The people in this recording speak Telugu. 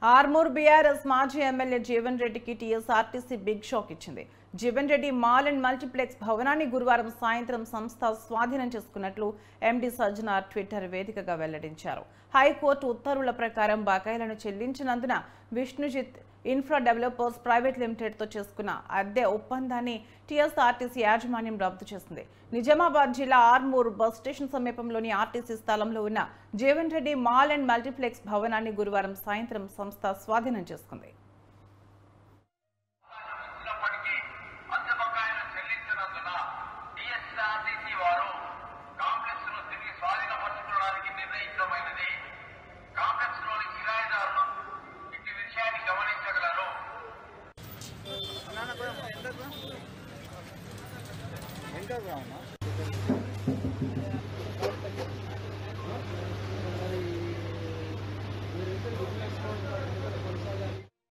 ఆర్మూర్ బీఆర్ఎస్ మాజీ ఎమ్మెల్యే జీవన్ రెడ్డికి టీఎస్ఆర్టీసీ బిగ్ షాక్ ఇచ్చింది. Jeevan Reddy mall and multiplex భవనాన్ని గురువారం సాయంత్రం సంస్థ స్వాధీనం చేసుకున్నట్లు ఎండీ సజ్జనార్ ట్విట్టర్ వేదికగా వెల్లడించారు. హైకోర్టు ఉత్తర్వుల ప్రకారం బకాయిలను చెల్లించినందున విష్ణుజిత్ ఇన్ఫ్రా డెవలపర్స్ ప్రైవేట్ లిమిటెడ్తో చేసుకున్న అద్దె ఒప్పందాన్ని టీఎస్ఆర్టీసీ యాజమాన్యం రద్దు చేసింది. నిజామాబాద్ జిల్లా ఆర్మూర్ బస్ స్టేషన్ సమీపంలోని ఆర్టీసీ స్థలంలో ఉన్న Jeevan Reddy mall and multiplex భవనాన్ని గురువారం సాయంత్రం సంస్థ స్వాధీనం చేసుకుంది. ఎంతగా